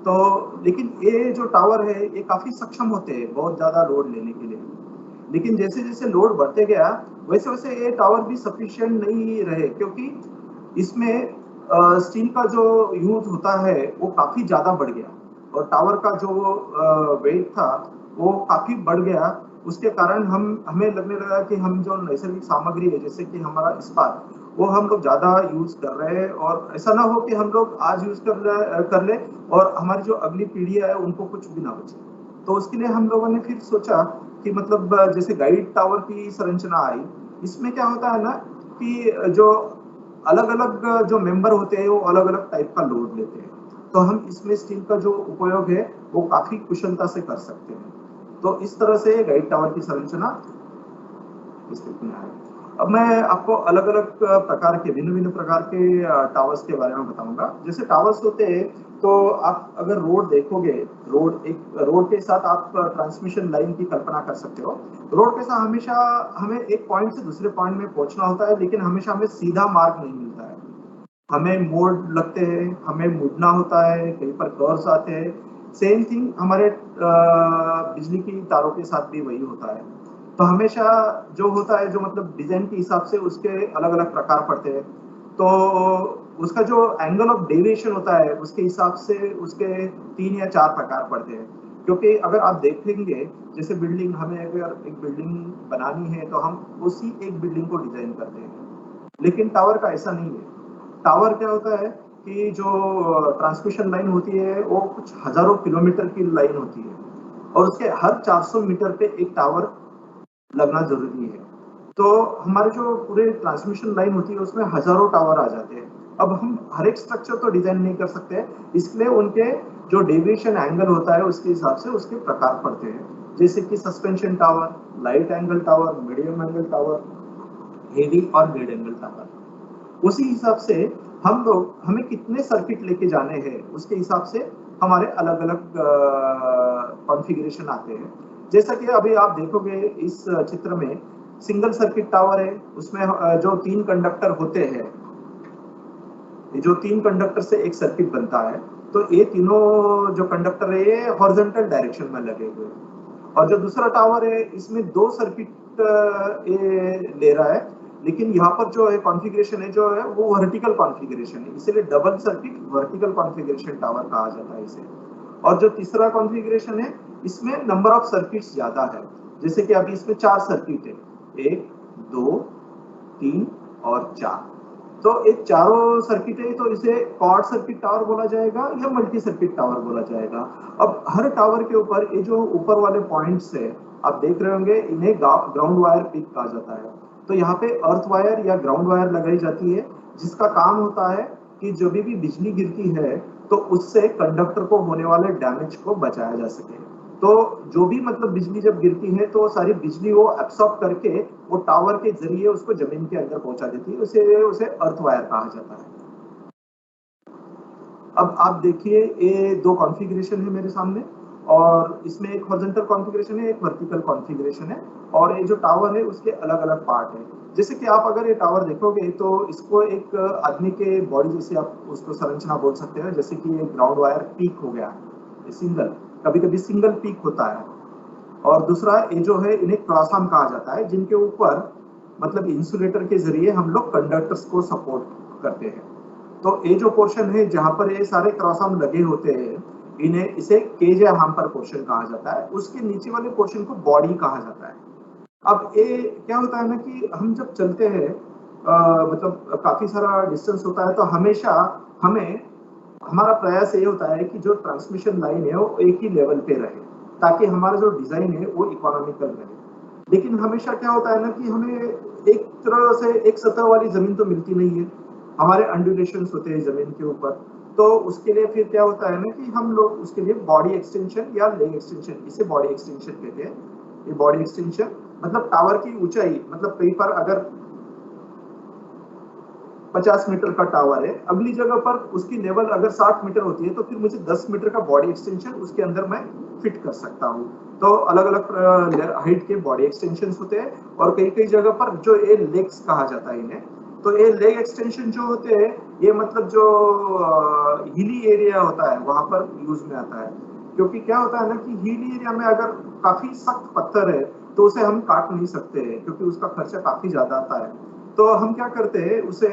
तो लेकिन ये जो टावर है ये काफ़ी सक्षम होते हैं बहुत ज़्यादा लोड लेने के लिए। लेकिन जैसे-जैसे लोड बढ़ते गया, वैसे-वैसे ये टावर भी सफिशिएंट नहीं रहे क्योंकि इसमें स्टील का जो यूज़ होता है वो काफ़ी ज़्यादा बढ़ गया और टावर का जो वेट था वो काफ़ी बढ़ गया। उसके कारण हमें लगने लगा कि हम जो नैसर्गिक सामग्री है जैसे कि हमारा इस्पात, वो हम लोग ज़्यादा यूज़ कर रहे हैं और ऐसा ना हो कि हम लोग आज यूज़ कर लें और हमारी जो अगली पीढ़ी है उनको कुछ भी ना बचे। तो उसके लिए हम लोगों ने फिर सोचा कि मतलब जैसे गाइड टावर की संरचना आई, इसमें क्या होता है ना कि जो अलग-अलग जो मेंबर होते हैं वो अलग-अलग टाइप का लोड लेते हैं। तो हम इसमें स्टील का जो उपयोग है वो काफ़ी कुशलता से कर सकते हैं। तो इस तरह से गाइड टावर की संरचना स्थिति में आई। अब मैं आपको अलग-अलग प्रकार के भिन्न-भिन्न प्रकार के टावर्स के बारे में बताऊँगा। जैसे टावर्स होते हैं तो आप अगर रोड देखोगे, रोड के साथ आप ट्रांसमिशन लाइन की कल्पना कर सकते हो। रोड के साथ हमेशा हमें एक पॉइंट से दूसरे पॉइंट में पहुँचना होता है, लेकिन हमेशा हमें सीधा मार्ग नहीं मिलता है। हमें मोड़ लगते हैं, हमें मुड़ना होता है, कहीं पर कर्व्स आते हैं। सेम थिंग हमारे बिजली की तारों के साथ भी वही होता है। तो हमेशा जो होता है जो मतलब डिज़ाइन के हिसाब से उसके अलग-अलग प्रकार पड़ते हैं। तो उसका जो एंगल ऑफ डेविएशन होता है उसके हिसाब से उसके 3 या 4 प्रकार पड़ते हैं। क्योंकि अगर आप देखेंगे जैसे बिल्डिंग हमें अगर एक बिल्डिंग बनानी है तो हम उसी एक बिल्डिंग को डिज़ाइन करते हैं। लेकिन टावर का ऐसा नहीं है। टावर क्या होता है कि जो ट्रांसमिशन लाइन होती है वो कुछ हज़ारों किलोमीटर की लाइन होती है और उसके हर 400 मीटर पे एक टावर लगना ज़रूरी है। तो हमारे जो पूरे ट्रांसमिशन लाइन होती है उसमें हज़ारों टावर आ जाते हैं। अब हम हर एक स्ट्रक्चर तो डिज़ाइन नहीं कर सकते, इसलिए उनके जो डेविएशन एंगल होता है उसके हिसाब से उसके प्रकार पड़ते हैं। जैसे कि suspension tower, light angle tower, medium angle tower, heavy और मिड एंगल टावर। उसी हिसाब से हमें कितने सर्किट लेके जाने हैं उसके हिसाब से हमारे अलग-अलग कॉन्फ़िगरेशन आते हैं। जैसा कि अभी आप देखोगे इस चित्र में सिंगल सर्किट टावर है, उसमें जो 3 कंडक्टर होते हैं, ये जो 3 कंडक्टर से एक सर्किट बनता है, तो ये तीनों जो कंडक्टर है ये हॉरिज़ॉन्टल डायरेक्शन में लगे हुए हैं। और जो दूसरा टावर है इसमें 2 सर्किट ये ले रहा है, लेकिन यहाँ पर जो है कॉन्फ़िगरेशन है जो है वो वर्टिकल कॉन्फ़िगरेशन है, इसीलिए double circuit vertical configuration tower कहा जाता है इसे। और जो तीसरा कॉन्फ़िगरेशन है इसमें नंबर ऑफ सर्किट्स ज़्यादा है, जैसे कि अभी इसमें 4 सर्किट है, 1, 2, 3 और 4। तो ये चारों सर्किट है तो इसे क्वाड सर्किट टावर बोला जाएगा या मल्टी सर्किट टावर बोला जाएगा। अब हर टावर के ऊपर ये जो ऊपर वाले पॉइंट्स है, आप देख रहे होंगे इन्हें ग्राउंड वायर पीक कहा जाता है। तो यहाँ पे अर्थ वायर या ग्राउंड वायर लगाई जाती है, जिसका काम होता है कि जब भी बिजली गिरती है, तो उससे कंडक्टर को होने वाले डैमेज को बचाया जा सके। तो जो भी मतलब बिजली जब गिरती है तो सारी बिजली वो एब्सॉर्ब करके वो टावर के ज़रिए उसको ज़मीन के अंदर पहुँचा देती है, उसे उसे अर्थ वायर कहा जाता है। अब आप देखिए ये 2 कॉन्फ़िगरेशन है मेरे सामने और इसमें एक हॉरिज़ॉन्टल कॉन्फ़िगरेशन है, एक वर्टिकल कॉन्फ़िगरेशन है और ये जो टावर है उसके अलग-अलग पार्ट हैं। जैसे कि आप अगर ये टावर देखोगे तो इसको एक आदमी के बॉडी जैसे आप उसको संरचना बोल सकते हैं, जैसे कि ये ग्राउंड वायर पीक हो गया, ये सिंगल, कभी-कभी सिंगल पीक होता है। और दूसरा ये जो है इन्हें क्रॉस आर्म कहा जाता है, जिनके ऊपर मतलब इंसुलेटर के ज़रिए हम लोग कंडक्टर्स को सपोर्ट करते हैं। तो ये जो पोर्शन है जहाँ पर ये सारे क्रॉस आर्म लगे होते हैं, इसे केज या हैम्पर पोर्शन कहा जाता है। उसके नीचे वाले पोर्शन को बॉडी कहा जाता है। अब ये क्या होता है ना कि हम जब चलते हैं मतलब काफ़ी सारा डिस्टेंस होता है तो हमेशा हमें हमारा प्रयास ये होता है कि जो ट्रांसमिशन लाइन है वो एक ही लेवल पे रहे, ताकि हमारा जो डिज़ाइन है वो इकोनॉमिकल रहे। लेकिन हमेशा क्या होता है ना कि हमें एक तरह से एक सतह वाली ज़मीन तो मिलती नहीं है, हमारे अंडुलेशंस होते हैं ज़मीन के ऊपर। तो उसके लिए फिर क्या होता है ना कि हम लोग उसके लिए बॉडी एक्सटेंशन या लेग एक्सटेंशन, इसे बॉडी एक्सटेंशन कहते हैं। ये बॉडी एक्सटेंशन मतलब टावर की ऊँचाई, मतलब कहीं पर अगर 50 मीटर का टावर है, अगली जगह पर उसकी लेवल अगर 60 मीटर होती है तो फिर मुझे 10 मीटर का बॉडी एक्सटेंशन उसके अंदर मैं फिट कर सकता हूँ। तो अलग-अलग हाइट के बॉडी एक्सटेंशंस होते हैं और कई-कई जगह पर जो ये लेग्स कहा जाता है इन्हें, तो ये लेग एक्सटेंशन जो होते हैं ये मतलब जो हिली एरिया होता है वहां पर यूज में आता है, क्योंकि क्या होता है ना कि हिली एरिया में अगर काफी सख्त पत्थर है तो उसे हम काट नहीं सकते क्योंकि उसका खर्चा काफी ज्यादा आता है। तो हम क्या करते हैं उसे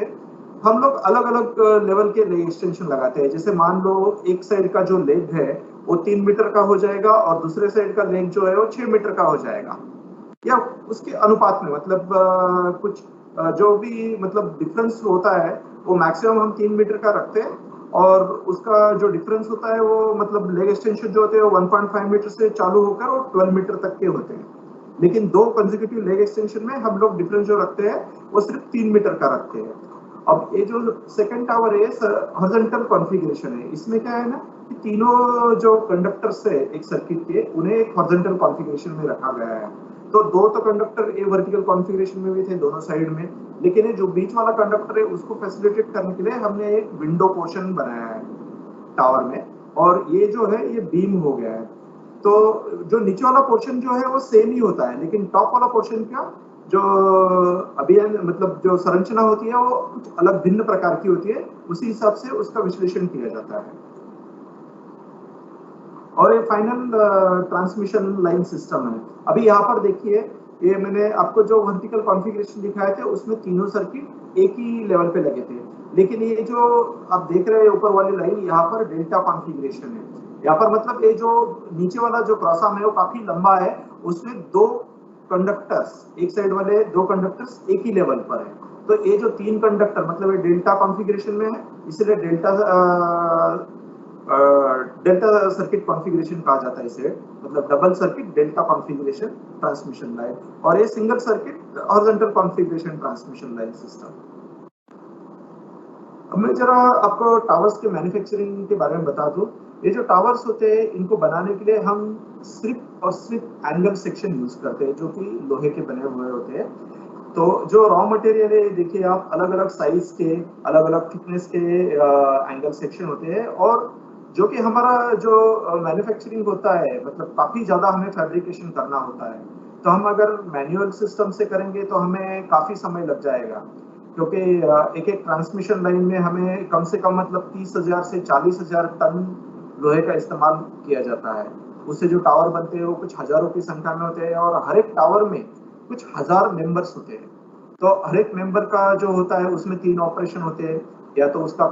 हम लोग अलग अलग लेवल के लेग एक्सटेंशन लगाते हैं। जैसे मान लो एक साइड का जो लेग है वो 3 मीटर का हो जाएगा और दूसरे साइड का लेग जो है वो 6 मीटर का हो जाएगा, या उसके अनुपात में मतलब कुछ जो भी मतलब डिफरेंस होता है वो मैक्सिमम हम 3 मीटर का रखते हैं, और उसका जो डिफरेंस होता है वो मतलब लेग एक्सटेंशन जो होते हैं 1.5 मीटर से चालू होकर और 12 मीटर तक के होते हैं। लेकिन दो कंसेक्यूटिव लेग एक्सटेंशन में हम लोग डिफरेंस जो रखते हैं वो सिर्फ 3 मीटर का रखते हैं। अब ये जो सेकंड टावर है हॉरिजॉन्टल कॉन्फ़िगरेशन है, इसमें क्या है ना कि तीनों जो कंडक्टर्स है एक सर्किट के उन्हें एक हॉरिजॉन्टल कॉन्फ़िगरेशन में रखा गया है। तो दो तो कंडक्टर ये वर्टिकल कॉन्फ़िगरेशन में भी थे दोनों साइड में, लेकिन ये जो बीच वाला कंडक्टर है उसको फैसिलिटेट करने के लिए हमने एक विंडो पोर्शन बनाया है टावर में, और ये जो है ये बीम हो गया है। तो जो नीचे वाला पोर्शन जो है वो सेम ही होता है, लेकिन टॉप वाला पोर्शन का जो अभियान मतलब जो संरचना होती है वो कुछ अलग भिन्न प्रकार की होती है, उसी हिसाब से उसका विश्लेषण किया जाता है। और ये फाइनल ट्रांसमिशन लाइन सिस्टम है। अभी यहाँ पर देखिए ये मैंने आपको जो वर्टिकल कॉन्फ़िगरेशन दिखाए थे उसमें तीनों सर्किट एक ही लेवल पे लगे थे, लेकिन ये जो आप देख रहे हैं ऊपर वाली लाइन यहाँ पर डेल्टा कॉन्फ़िगरेशन है। यहाँ पर मतलब ये जो नीचे वाला जो क्रॉस आर्म है वो काफी लंबा है, उसमें दो कंडक्टर्स एक साइड वाले दो कंडक्टर्स एक ही लेवल पर है। तो ये जो तीन कंडक्टर मतलब ये डेल्टा कॉन्फ़िगरेशन में है, इसलिए डेल्टा सर्किट कॉन्फ़िगरेशन कहा जाता है इसे, मतलब double circuit delta configuration transmission line, और ये single circuit horizontal configuration transmission line system. अब मैं जरा आपको टावर्स के मैन्युफैक्चरिंग के बारे में बता दूं। ये जो टावर्स होते हैं इनको बनाने के लिए हम सिर्फ और सिर्फ एंगल सेक्शन यूज करते हैं जो कि लोहे के बने हुए होते हैं। तो जो रॉ मटेरियल है देखिए आप अलग अलग साइज के अलग अलग थिकनेस के एंगल सेक्शन होते हैं, और जो कि हमारा जो मैन्युफैक्चरिंग होता है मतलब काफी ज्यादा हमें फैब्रिकेशन करना होता है। तो हम अगर मैनुअल सिस्टम से करेंगे तो हमें काफी समय लग जाएगा, क्योंकि एक एक ट्रांसमिशन लाइन में हमें कम से कम मतलब 30,000 से 40,000 टन लोहे का इस्तेमाल किया जाता है। उससे जो टावर बनते हैं वो कुछ हजारों की संख्या में होते हैं, और हर एक टावर में कुछ हजार मेंबर्स होते हैं। तो हर एक मेंबर का जो होता है उसमें 3 ऑपरेशन होते हैं, या तो उसका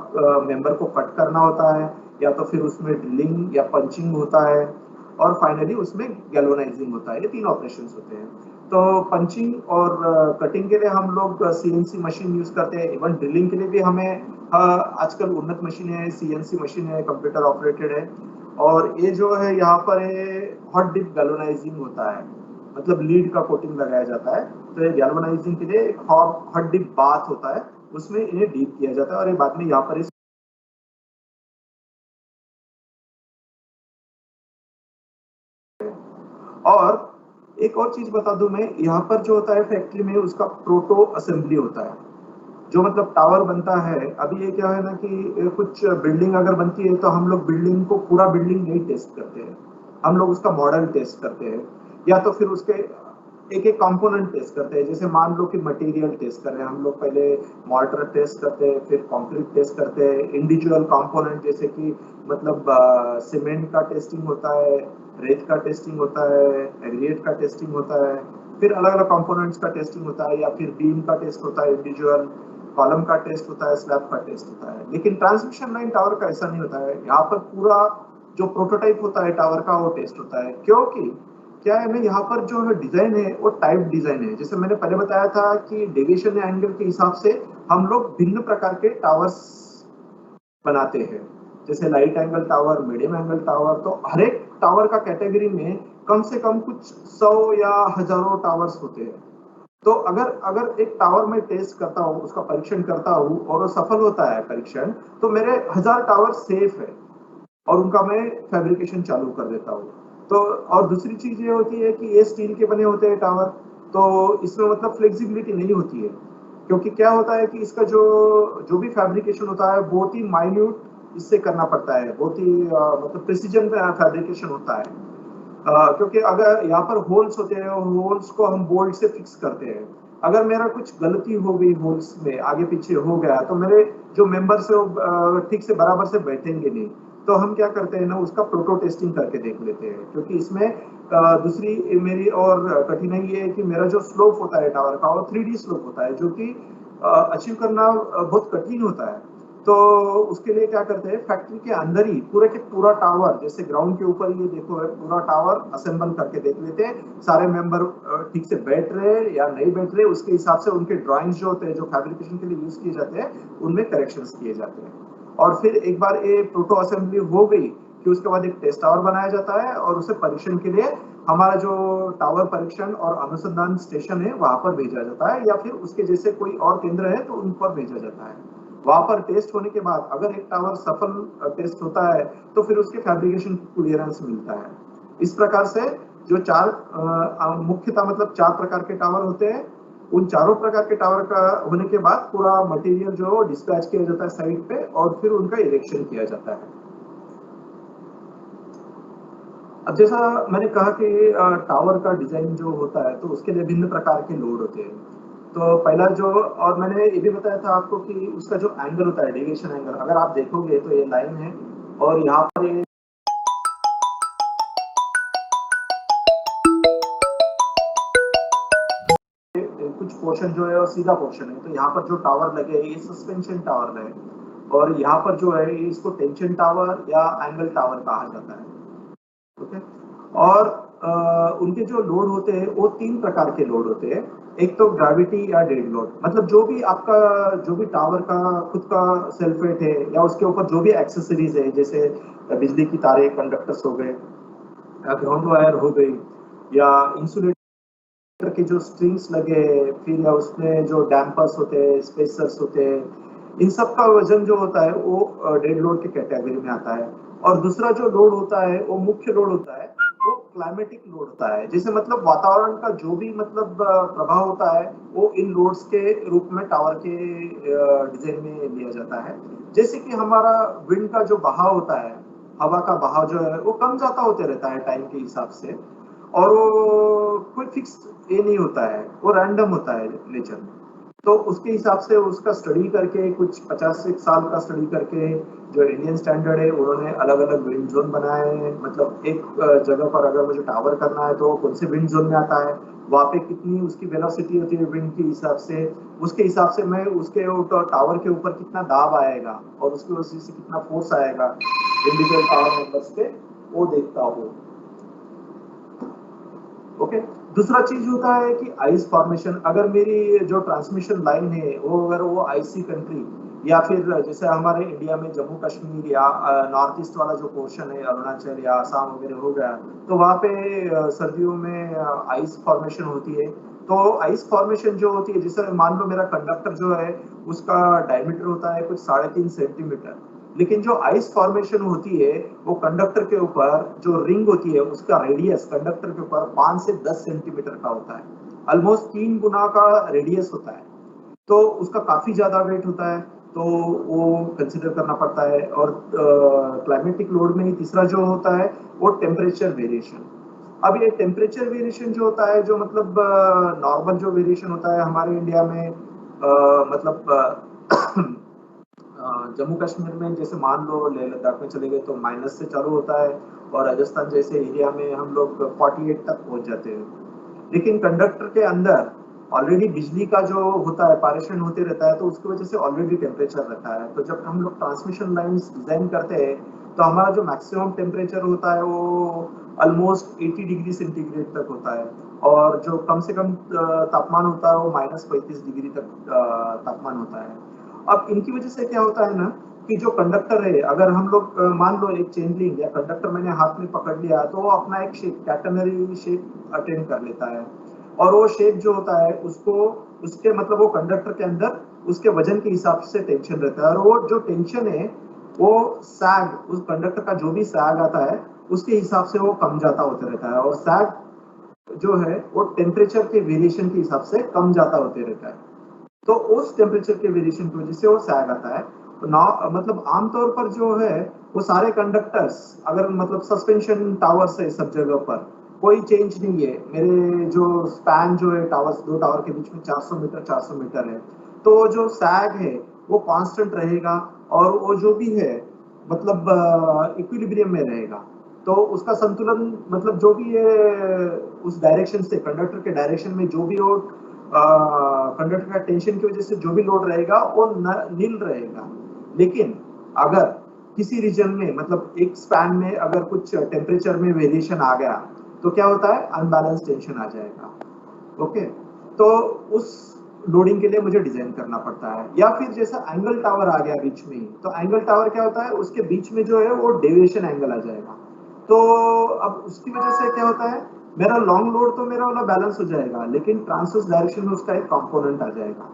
मेंबर को कट करना होता है, या तो फिर उसमें ड्रिलिंग या पंचिंग होता है, और फाइनली उसमें गैल्वेनाइजिंग होता है। ये 3 ऑपरेशंस होते हैं। तो पंचिंग और कटिंग के लिए हम लोग सीएनसी मशीन यूज करते हैं। इवन ड्रिलिंग के लिए भी हमें आजकल उन्नत मशीन है, सीएनसी मशीन है, कंप्यूटर ऑपरेटेड है। और ये जो है यहाँ पर हॉट डिप गैल्वेनाइजिंग होता है, मतलब लीड का कोटिंग लगाया जाता है। तो ये गैल्वेनाइजिंग के लिए एक हॉट डिप बाथ होता है, उसमें इन्हें डीप किया जाता है, और ये बाद में यहाँ पर और एक और चीज बता दूं मैं, यहाँ पर जो होता है फैक्ट्री में उसका प्रोटो असेंबली होता है। जो मतलब टावर बनता है, अभी ये क्या है ना कि कुछ बिल्डिंग अगर बनती है तो हम लोग बिल्डिंग को पूरा बिल्डिंग नहीं टेस्ट करते हैं, हम लोग उसका मॉडल टेस्ट करते हैं, या तो फिर उसके एक एक कंपोनेंट टेस्ट करते हैं। जैसे मान लो कि मटेरियल टेस्ट कर रहे हैं, हम लोग पहले मॉर्टर टेस्ट करते हैं, फिर कंक्रीट टेस्ट करते हैं, इंडिविजुअल कंपोनेंट जैसे कि मतलब सीमेंट का टेस्टिंग होता है, रेत का टेस्टिंग होता है, एग्रीगेट का टेस्टिंग होता है, फिर अलग अलग कंपोनेंट्स का टेस्टिंग होता है, या फिर बीम का टेस्ट होता है, इंडिविजुअल कॉलम का टेस्ट होता है, स्लैब का टेस्ट होता है। लेकिन ट्रांसमिशन लाइन टावर का ऐसा नहीं होता है। यहाँ पर पूरा जो प्रोटोटाइप होता है टावर का वो टेस्ट होता है, क्योंकि क्या है ना यहाँ पर जो डिजाइन है वो टाइप डिजाइन है। जैसे मैंने पहले बताया था कि डेविएशन एंगल के हिसाब से हम लोग भिन्न प्रकार के टावर्स बनाते हैं, जैसे light angle tower, medium angle tower. तो हर एक टावर का कैटेगरी में कम से कम कुछ 100 या हजारों टावर्स होते हैं। तो अगर अगर एक टावर में टेस्ट करता हूँ, उसका परीक्षण करता हूँ और वो सफल होता है परीक्षण, तो मेरे 1000 टावर सेफ है और उनका मैं फैब्रिकेशन चालू कर देता हूँ। तो और दूसरी चीज ये होती है कि ये स्टील के बने होते हैं टावर, तो इसमें मतलब फ्लेक्सिबिलिटी नहीं होती है, क्योंकि क्या होता है कि इसका जो जो भी फैब्रिकेशन होता है बहुत ही माइन्यूट इससे करना पड़ता है, बहुत ही मतलब प्रिसीजन फैब्रिकेशन होता है। क्योंकि अगर यहाँ पर होल्स होते हैं, होल्स को हम बोल्ट से फिक्स करते हैं। अगर मेरा कुछ गलती हो गई होल्स में आगे पीछे हो गया तो मेरे जो मेंबर्स है वो ठीक से बराबर से बैठेंगे नहीं। तो हम क्या करते हैं ना उसका प्रोटो टेस्टिंग करके देख लेते हैं, क्योंकि इसमें दूसरी मेरी और कठिनाई ये है कि मेरा जो स्लोप होता है टावर का वो 3D स्लोप होता है, जो कि अचीव करना बहुत कठिन होता है। तो उसके लिए क्या करते हैं, फैक्ट्री के अंदर ही पूरे के पूरा टावर, जैसे ग्राउंड के ऊपर ये देखो है पूरा टावर असेंबल करके देख लेते हैं सारे मेंबर ठीक से बैठ रहे हैं या नहीं बैठ रहे, उसके हिसाब से उनके ड्राइंग्स जो होते हैं जो फैब्रिकेशन के लिए यूज किए जाते हैं उनमें करेक्शंस किए जाते हैं। और फिर एक बार ये प्रोटो असेंबली हो गई कि उसके बाद एक टेस्ट टावर बनाया जाता है और उसे परीक्षण के लिए हमारा जो टावर परीक्षण और अनुसंधान स्टेशन है वहां पर भेजा जाता है, या फिर उसके जैसे कोई और केंद्र है तो उन पर भेजा जाता है। वहां पर टेस्ट होने के बाद अगर एक टावर सफल टेस्ट होता है तो फिर उसके फैब्रिकेशन क्लियरेंस मिलता है। इस प्रकार से जो चार मुख्यतः मतलब 4 प्रकार के टावर होते हैं, उन चारों प्रकार के टावर का होने के बाद पूरा मटेरियल जो डिस्पैच किया जाता है साइट पे और फिर उनका इरेक्शन किया जाता है। अब जैसा मैंने कहा कि टावर का डिजाइन जो होता है तो उसके लिए भिन्न प्रकार के लोड होते हैं। तो पहला जो, और मैंने ये भी बताया था आपको कि उसका जो एंगल होता है डेविएशन एंगल, अगर आप देखोगे तो ये लाइन है और यहाँ पर ये कुछ पोर्शन जो है वो सीधा पोर्शन है, तो यहाँ पर जो टावर लगे ये सस्पेंशन टावर है और यहाँ पर जो है इसको टेंशन टावर या एंगल टावर कहा जाता है। ओके। और उनके जो लोड होते हैं वो 3 प्रकार के लोड होते हैं। एक तो ग्रेविटी या डेड लोड, मतलब जो भी आपका जो भी टावर का खुद का सेल्फ वेट है या उसके ऊपर जो भी एक्सेसरीज है, जैसे बिजली की तारें, कंडक्टर्स हो गए या ग्राउंड वायर हो गई या इंसुलेटर के जो स्ट्रिंग्स लगे, फिर या उसमें जो डैम्पर्स होते हैं, स्पेसर्स होते हैं, इन सब का वजन जो होता है वो डेड लोड के कैटेगरी में आता है। और दूसरा जो लोड होता है वो मुख्य लोड होता है, वो क्लाइमेटिक लोड होता है, जैसे मतलब वातावरण का जो भी मतलब प्रभाव होता है वो इन लोड्स के रूप में टावर के डिजाइन में लिया जाता है। जैसे कि हमारा विंड का जो बहाव होता है, हवा का बहाव जो है वो कम ज्यादा होते रहता है टाइम के हिसाब से, और वो कोई फिक्स ये नहीं होता है, वो रैंडम होता है नेचर में। तो उसके हिसाब से उसका स्टडी करके कुछ 50 एक साल का स्टडी करके जो इंडियन स्टैंडर्ड है उन्होंने अलग अलग विंड जोन बनाए हैं। मतलब एक जगह पर अगर मुझे टावर करना है तो कौन से विंड जोन में आता है, वहां पे कितनी उसकी वेलोसिटी होती है विंड के हिसाब से, उसके हिसाब से मैं उसके टावर के ऊपर कितना दाब आएगा और उसकी वजह से कितना फोर्स आएगा इंडिविजुअल टावर मेंबर्स पे, वो देखता हूँ। ओके। दूसरा चीज होता है कि आइस फॉर्मेशन, अगर मेरी जो ट्रांसमिशन लाइन है वो अगर वो आइसी कंट्री या फिर जैसे हमारे इंडिया में जम्मू कश्मीर या नॉर्थ ईस्ट वाला जो पोर्शन है अरुणाचल या आसाम वगैरह हो गया, तो वहाँ पे सर्दियों में आइस फॉर्मेशन होती है। तो आइस फॉर्मेशन जो होती है, जैसे मान लो मेरा कंडक्टर जो है उसका डायमीटर होता है कुछ 3.5 सेंटीमीटर, लेकिन जो आइस फॉर्मेशन होती है वो कंडक्टर के ऊपर जो रिंग होती है उसका रेडियस कंडक्टर के ऊपर 5 से 10 सेंटीमीटर का होता है, ऑलमोस्ट 3 गुना का रेडियस होता है। तो उसका काफी ज्यादा वेट होता है, तो वो कंसिडर करना पड़ता है। और क्लाइमेटिक लोड में ही तीसरा जो होता है वो टेम्परेचर वेरिएशन। अब ये टेम्परेचर वेरिएशन जो होता है, जो मतलब नॉर्मल जो वेरिएशन होता है हमारे इंडिया में, मतलब जम्मू कश्मीर में जैसे मान लो लेह लद्दाख में चले गए तो माइनस से चालू होता है और राजस्थान जैसे एरिया में हम लोग 48 तक पहुंच जाते हैं। लेकिन कंडक्टर के अंदर ऑलरेडी बिजली का जो होता है पारेषण होते रहता है, तो उसकी वजह से ऑलरेडी टेम्परेचर रहता है। तो जब हम लोग ट्रांसमिशन लाइन्स डिजाइन करते हैं तो हमारा जो मैक्सिमम टेम्परेचर होता है वो ऑलमोस्ट 80 डिग्री सेंटीग्रेड तक होता है, और जो कम से कम तापमान होता है वो -35 डिग्री तक तापमान होता है। अब इनकी वजह से क्या होता है ना कि जो कंडक्टर है, अगर हम लोग मान लो एक चेन लिंक या कंडक्टर मैंने हाथ में पकड़ लिया तो वो अपना एक शेप कैटनरी शेप अटेंड कर लेता है, और वो शेप जो होता है उसको उसके मतलब वो कंडक्टर के अंदर उसके वजन के हिसाब से टेंशन रहता है, और वो जो टेंशन है वो सैग उस कंडक्टर का जो भी सैग आता है उसके हिसाब से वो कम जाता होता रहता है, और सैग जो है वो टेम्परेचर के वेरिएशन के हिसाब से कम जाता होते रहता है। तो उस टेम्परेचर के वेरिएशन की वजह से वो सैग आता है। तो ना मतलब आमतौर पर जो है वो सारे कंडक्टर्स अगर मतलब सस्पेंशन टावर्स है सब जगह पर, कोई चेंज नहीं है। मेरे जो स्पैन जो है टावर्स, दो टावर के बीच में 400 मीटर है, तो जो सैग है वो कांस्टेंट रहेगा और वो जो भी है मतलब इक्विलिब्रियम में रहेगा। तो उसका संतुलन मतलब जो भी है उस डायरेक्शन से, कंडक्टर के डायरेक्शन में जो भी हो कंडक्टर का टेंशन की वजह से जो भी लोड रहेगा वो नील रहेगा। लेकिन अगर किसी रीजन में मतलब एक स्पैन में अगर कुछ टेम्परेचर में वेरिएशन आ गया तो क्या होता है, अनबैलेंस टेंशन आ जाएगा। ओके, तो उस लोडिंग के लिए मुझे डिजाइन करना पड़ता है। या फिर जैसा एंगल टावर आ गया बीच में, तो एंगल टावर क्या होता है, उसके बीच में जो है वो डेविएशन एंगल आ जाएगा। तो अब उसकी वजह से क्या होता है, मेरा लॉन्ग लोड तो मेरा वाला बैलेंस हो जाएगा, लेकिन ट्रांसवर्स डायरेक्शन में उसका एक कंपोनेंट आ जाएगा।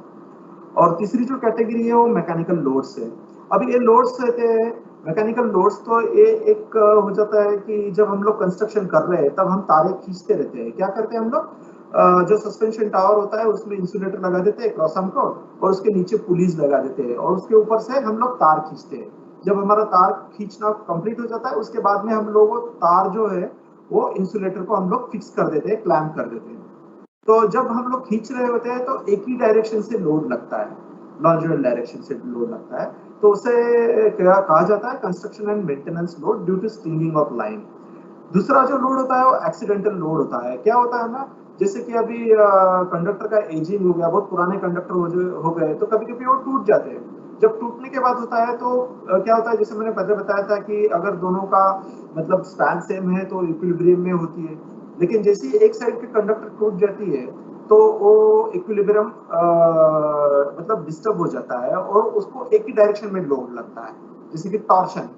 और तीसरी जो कैटेगरी है वो मैकेनिकल लोड्स है। अब ये लोड्स रहते हैं, मैकेनिकल लोड्स, तो ये एक हो जाता है कि जब हम लोग कंस्ट्रक्शन कर रहे हैं तब हम तारे खींचते रहते हैं। क्या करते हैं हम लोग, जो सस्पेंशन टावर होता है उसमें इंसुलेटर लगा देते हैं क्रॉस आर्म को, और उसके नीचे पुलीज लगा देते हैं और उसके ऊपर से हम लोग तार खींचते हैं। जब हमारा तार खींचना कंप्लीट हो जाता है उसके बाद में हम लोग वो तार जो है वो इंसुलेटर को हम लोग फिक्स कर देते हैं, क्लैम्प कर देते हैं। तो जब हम लोग खींच रहे होते हैं तो एक ही डायरेक्शन से लोड लगता है, लॉन्जिट्यूडनल डायरेक्शन से लोड लगता है। तो उसे क्या कहा जाता है, construction and maintenance load due to stringing of line. दूसरा जो लोड होता है वो एक्सीडेंटल लोड होता है। क्या होता है ना, जैसे कि अभी कंडक्टर का एजिंग हो गया, बहुत पुराने कंडक्टर हो गए तो कभी कभी वो टूट जाते हैं। जब टूटने के बाद होता है तो क्या होता है, जैसे मैंने पहले बताया था कि अगर दोनों का मतलब स्पैन सेम है तो इक्विलिब्रियम में होती है। लेकिन जैसे ही एक साइड की कंडक्टर टूट जाती है तो वो इक्विलिब्रियम मतलब डिस्टर्ब हो जाता है और उसको एक ही डायरेक्शन में लोड लगता है, जैसे कि टॉर्शन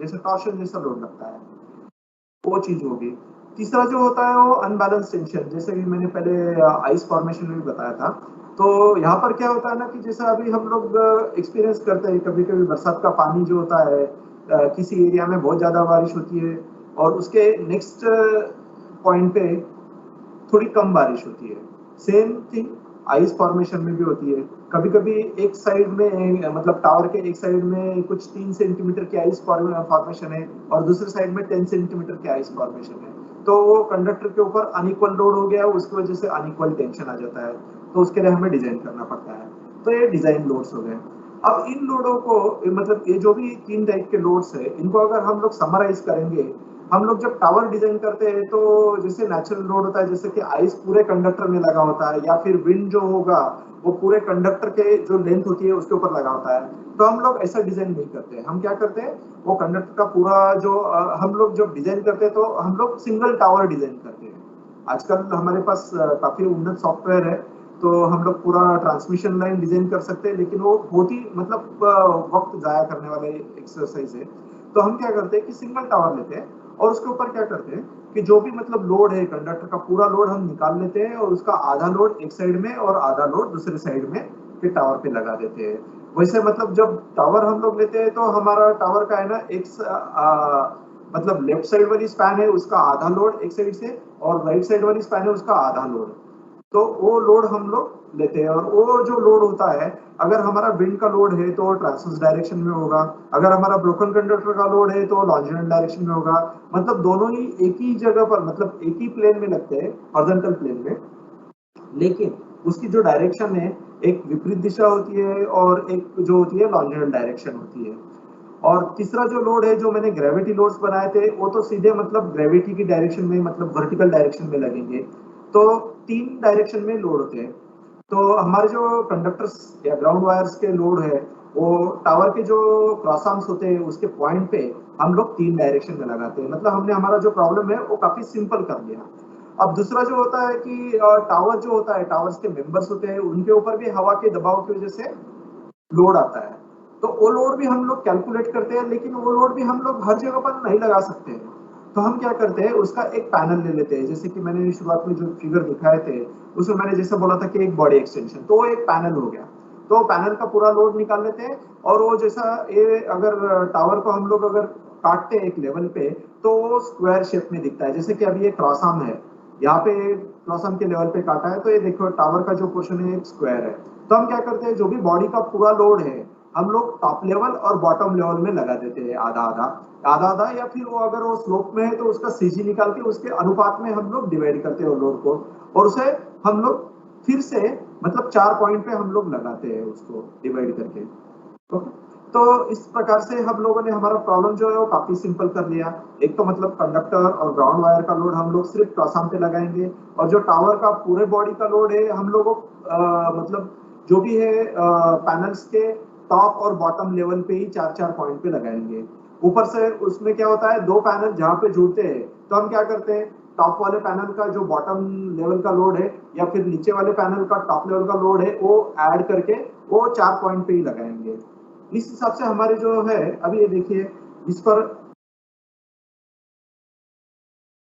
जैसा लोड लगता है। वो चीज होगी। तीसरा जो होता है वो अनबैलेंस टेंशन, जैसे कि मैंने पहले आइस फॉर्मेशन में भी बताया था। तो यहाँ पर क्या होता है ना कि जैसे अभी हम लोग एक्सपीरियंस करते हैं, कभी कभी बरसात का पानी जो होता है किसी एरिया में बहुत ज्यादा बारिश होती है और उसके नेक्स्ट पॉइंट पे थोड़ी कम बारिश होती है। सेम थिंग आइस फॉर्मेशन में भी होती है। कभी कभी एक साइड में मतलब टावर के एक साइड में कुछ 3 सेंटीमीटर की आइस फॉर्मेशन है और दूसरे साइड में 10 सेंटीमीटर की आइस फॉर्मेशन है। तो वो कंडक्टर के ऊपर अनइक्वल लोड हो गया, उसकी वजह से अनइक्वल टेंशन आ जाता है। तो उसके लिए हमें डिजाइन करना पड़ता है। तो ये डिजाइन लोड्स हो गए। अब इन लोडों को मतलब ये जो भी 3 टाइप के लोड्स है, इनको अगर हम लोग समराइज करेंगे, हम लोग जब टावर डिजाइन करते हैं तो जैसे नेचुरल लोड होता है, जैसे कि आइस पूरे कंडक्टर में लगा होता है या फिर विंड जो होगा वो पूरे कंडक्टर के जो लेंथ होती है उसके ऊपर लगा होता है। तो हम लोग ऐसा डिजाइन नहीं करते। हम क्या करते हैं, वो कंडक्टर का पूरा जो हम लोग जब डिजाइन करते हैं तो हम लोग सिंगल टावर डिजाइन करते हैं। आजकल हमारे पास काफी उन्नत सॉफ्टवेयर है, तो हम लोग पूरा ट्रांसमिशन लाइन डिजाइन कर सकते हैं, लेकिन वो बहुत ही मतलब वक्त जाया करने वाले एक्सरसाइज है। तो हम क्या करते हैं कि सिंगल टावर लेते हैं और उसके ऊपर क्या करते हैं कि जो भी मतलब लोड है कंडक्टर का पूरा लोड हम निकाल लेते हैं और उसका आधा लोड एक साइड में और आधा लोड दूसरे साइड में फिर टावर पे लगा देते हैं। वैसे मतलब जब टावर हम लोग लेते हैं तो हमारा टावर का है ना मतलब लेफ्ट साइड वाली स्पैन है उसका आधा लोड एक साइड से और राइट साइड वाली स्पैन है उसका आधा लोड। तो वो लोड हम लोग लेते हैं और वो जो लोड होता है, अगर हमारा विंड का लोड है तो ट्रांसवर्स डायरेक्शन में होगा, अगर हमारा ब्रोकन कंडक्टर का लोड है तो लॉन्जिट्यूडनल डायरेक्शन में होगा। मतलब दोनों ही एक ही जगह पर मतलब एक ही प्लेन में लगते हैं, हॉरिजॉन्टल प्लेन में, लेकिन उसकी जो डायरेक्शन है एक विपरीत दिशा होती है और एक जो होती है लॉन्जिट्यूडनल डायरेक्शन होती है। और तीसरा जो लोड है जो मैंने ग्रेविटी लोड्स बनाए थे वो तो सीधे मतलब ग्रेविटी की डायरेक्शन में मतलब वर्टिकल डायरेक्शन में लगेंगे। तो 3 डायरेक्शन में लोड होते हैं। तो हमारे जो कंडक्टर्स या ग्राउंड वायर्स के लोड है वो टावर के जो क्रॉस आर्म्स होते हैं उसके पॉइंट पे हम लोग 3 डायरेक्शन में लगाते हैं। मतलब हमने हमारा जो प्रॉब्लम है वो काफी सिंपल कर दिया। अब दूसरा जो होता है कि टावर जो होता है, टावर्स के मेंबर्स होते हैं उनके ऊपर भी हवा के दबाव की वजह से लोड आता है। तो वो लोड भी हम लोग कैलकुलेट करते हैं, लेकिन वो लोड भी हम लोग हर जगह पर नहीं लगा सकते हैं। तो हम क्या करते हैं, उसका एक पैनल ले लेते हैं। जैसे कि मैंने शुरुआत में जो फिगर दिखाए थे उसमें मैंने जैसे बोला था कि एक बॉडी एक्सटेंशन, तो वो एक पैनल हो गया। तो पैनल का पूरा लोड निकाल लेते हैं और वो जैसा ये अगर टावर को हम लोग अगर काटते हैं एक लेवल पे तो वो स्क्वायर शेप में दिखता है। जैसे कि अभी ये क्रॉस आर्म है, यहाँ पे क्रॉस आर्म के लेवल पे काटा है तो ये देखो टावर का जो पोर्शन है एक स्क्वायर है। तो हम क्या करते हैं, जो भी बॉडी का पूरा लोड है हम लोग टॉप लेवल और बॉटम लेवल में लगा देते हैं आधा आधा, या फिर वो अगर वो स्लोप में है तो उसका सीजी निकाल के उसके अनुपात में हम लोग डिवाइड करते हैं लोड को, और उसे हम लोग फिर से मतलब 4 पॉइंट पे हम लोग लगाते हैं उसको डिवाइड करके। तो इस प्रकार से हम लोगों ने हमारा प्रॉब्लम जो है वो काफी सिंपल कर लिया। एक तो मतलब कंडक्टर और ग्राउंड वायर का लोड हम लोग सिर्फ ट्रांसफार्म पे लगाएंगे, और जो टावर का पूरे बॉडी का लोड है हम लोग मतलब जो भी है पैनल्स के टॉप और बॉटम लेवल पे ही 4-4 पॉइंट पे लगाएंगे। ऊपर से उसमें क्या होता है, दो पैनल जहाँ पे जुड़ते हैं तो हम क्या करते हैं, टॉप वाले पैनल का जो बॉटम लेवल का लोड है या फिर नीचे वाले पैनल का टॉप लेवल का लोड है वो ऐड करके वो 4 पॉइंट पे ही लगाएंगे। इस हिसाब से हमारे जो है, अभी ये देखिए इस पर